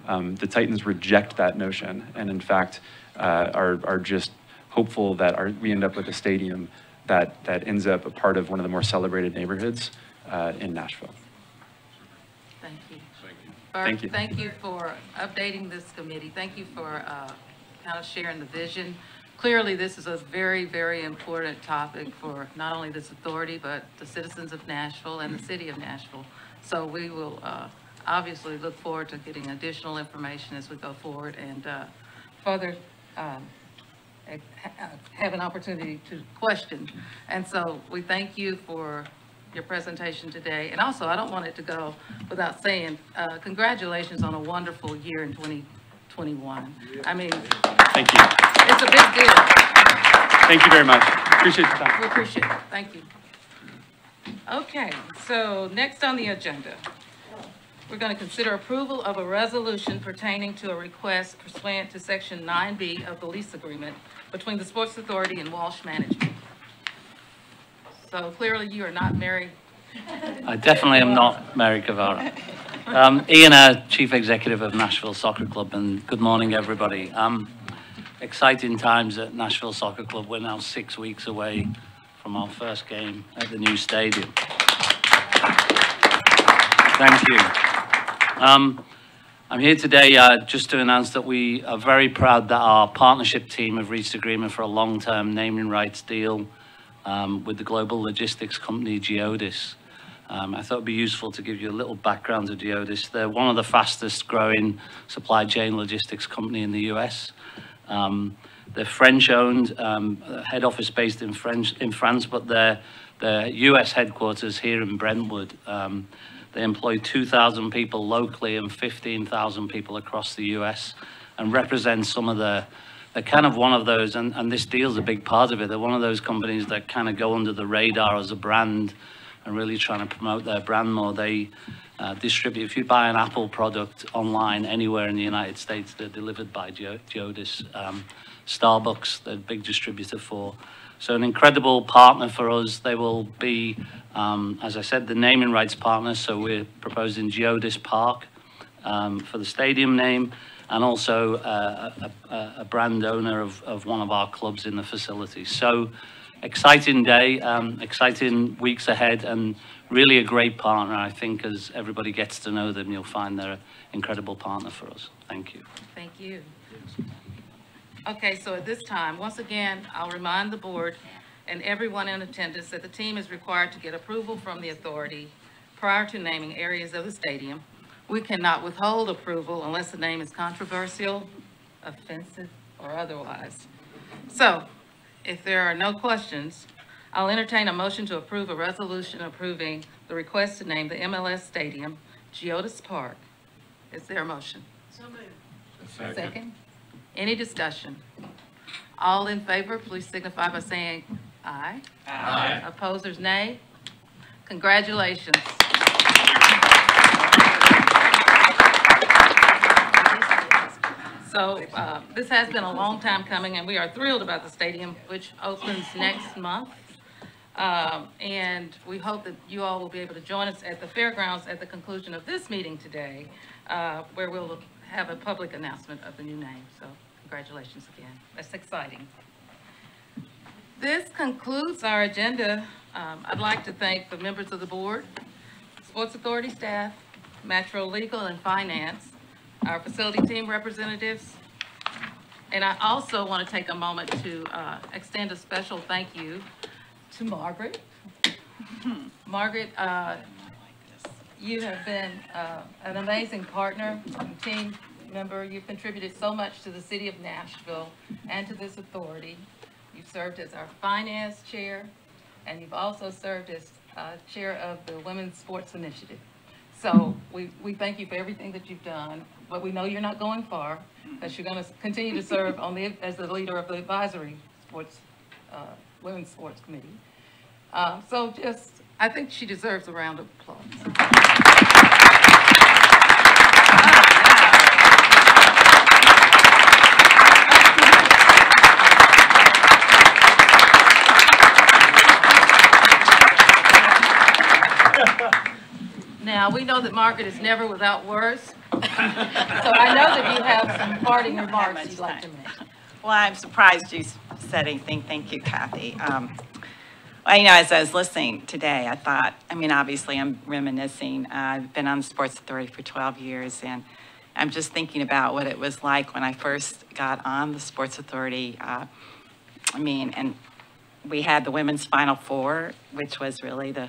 The Titans reject that notion, and in fact, are just hopeful that we end up with a stadium that ends up a part of one of the more celebrated neighborhoods in Nashville. Thank you. Thank you. Thank you for updating this committee. Thank you for kind of sharing the vision. Clearly, this is a very, very important topic for not only this authority, but the citizens of Nashville and the city of Nashville. So we will obviously look forward to getting additional information as we go forward and further have an opportunity to question. And so we thank you for your presentation today. And also, I don't want it to go without saying congratulations on a wonderful year in 2021. I mean, thank you. It's a big deal. Thank you very much. Appreciate your time. We appreciate it. Thank you. Okay, so next on the agenda, we're going to consider approval of a resolution pertaining to a request pursuant to Section 9B of the lease agreement between the Sports Authority and Walsh Management. So clearly you are not Mary. I definitely am not Mary Guevara. Ian, Chief Executive of Nashville Soccer Club, and good morning, everybody. Exciting times at Nashville Soccer Club. We're now 6 weeks away from our first game at the new stadium. Thank you. I'm here today just to announce that we are very proud that our partnership team have reached agreement for a long-term naming rights deal with the global logistics company Geodis. I thought it'd be useful to give you a little background to Geodis. They're one of the fastest growing supply chain logistics company in the US. They're French-owned, head office based in France, but their US headquarters here in Brentwood. They employ 2,000 people locally and 15,000 people across the US, and represent some of they're kind of one of those, and this deal's a big part of it. They're one of those companies that kind of go under the radar as a brand and really trying to promote their brand more. They distribute, if you buy an Apple product online anywhere in the United States, they're delivered by Geodis. Starbucks, they're a big distributor for. So an incredible partner for us. They will be, as I said, the naming rights partner. So we're proposing Geodis Park for the stadium name, and also a brand owner of one of our clubs in the facility. So exciting day, exciting weeks ahead, and really a great partner. I think as everybody gets to know them, you'll find they're an incredible partner for us. Thank you. Thank you. Okay, so at this time, once again, I'll remind the board and everyone in attendance that the team is required to get approval from the authority prior to naming areas of the stadium. We cannot withhold approval unless the name is controversial, offensive, or otherwise. So, if there are no questions, I'll entertain a motion to approve a resolution approving the request to name the MLS Stadium Geodis Park. Is there a motion? So moved. Second. Any discussion? All in favor, please signify by saying aye. Aye. Opposers, nay. Congratulations. So this has been a long time coming, and we are thrilled about the stadium, which opens next month. And we hope that you all will be able to join us at the fairgrounds at the conclusion of this meeting today, where we'll have a public announcement of the new name. So congratulations again. That's exciting. This concludes our agenda. I'd like to thank the members of the board, Sports Authority staff, Metro Legal and Finance, our facility team representatives, and I also want to take a moment to extend a special thank you to Margaret. Margaret, you have been an amazing partner and team member. You've contributed so much to the city of Nashville and to this authority. You've served as our finance chair, and you've also served as chair of the Women's Sports Initiative. So we thank you for everything that you've done, but we know you're not going far, that you're going to continue to serve on as the leader of the advisory sports, women's sports committee. So I think she deserves a round of applause. Now, we know that Margaret is never without words, so I know that you have some parting remarks you'd like to make. Well, I'm surprised you said anything. Thank you, Kathy. Well, you know, as I was listening today, I thought, I mean, obviously I'm reminiscing. I've been on the Sports Authority for 12 years, and I'm just thinking about what it was like when I first got on the Sports Authority. I mean, and we had the Women's Final Four, which was really the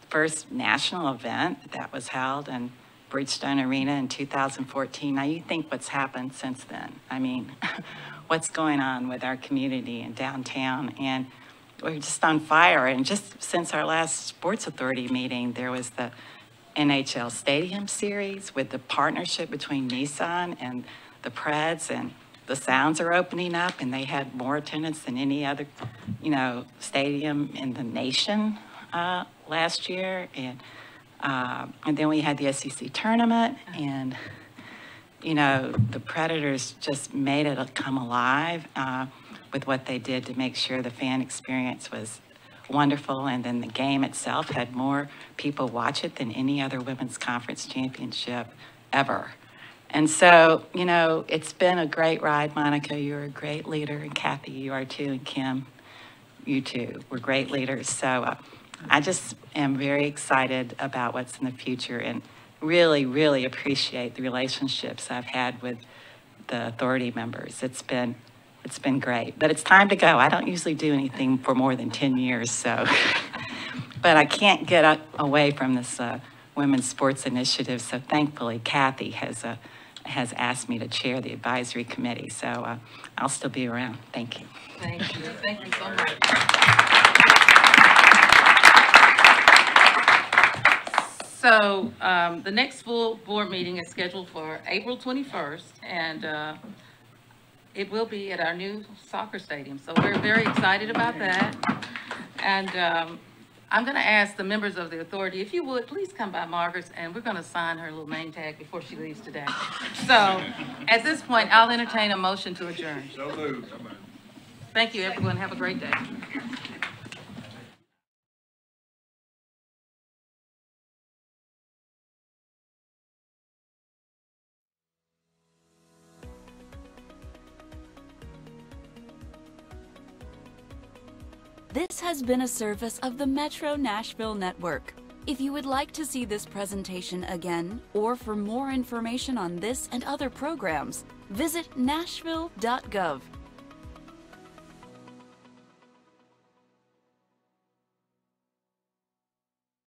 first national event that was held in Bridgestone Arena in 2014. Now you think what's happened since then. I mean, what's going on with our community and downtown, and we're just on fire. And just since our last Sports Authority meeting, there was the NHL Stadium Series with the partnership between Nissan and the Preds, and the Sounds are opening up, and they had more attendance than any other, you know, stadium in the nation last year. And then we had the SEC tournament, and you know, the Predators just made it come alive with what they did to make sure the fan experience was wonderful. And then the game itself had more people watch it than any other women's conference championship ever. And so, you know, it's been a great ride. Monica, you're a great leader, and Kathy, you are too, and Kim, you too. We're great leaders. So I just am very excited about what's in the future, and really, really appreciate the relationships I've had with the authority members. It's been great, but it's time to go. I don't usually do anything for more than 10 years, so, but I can't get away from this women's sports initiative. So thankfully, Kathy has asked me to chair the advisory committee. So I'll still be around. Thank you. Thank you. Thank you so much. So the next full board meeting is scheduled for April 21st, and it will be at our new soccer stadium. So we're very excited about that. And I'm going to ask the members of the authority, if you would, please come by Margaret's, and we're going to sign her little name tag before she leaves today. So at this point, I'll entertain a motion to adjourn. So moved. Thank you, everyone. Have a great day. This has been a service of the Metro Nashville Network. If you would like to see this presentation again, or for more information on this and other programs, visit nashville.gov.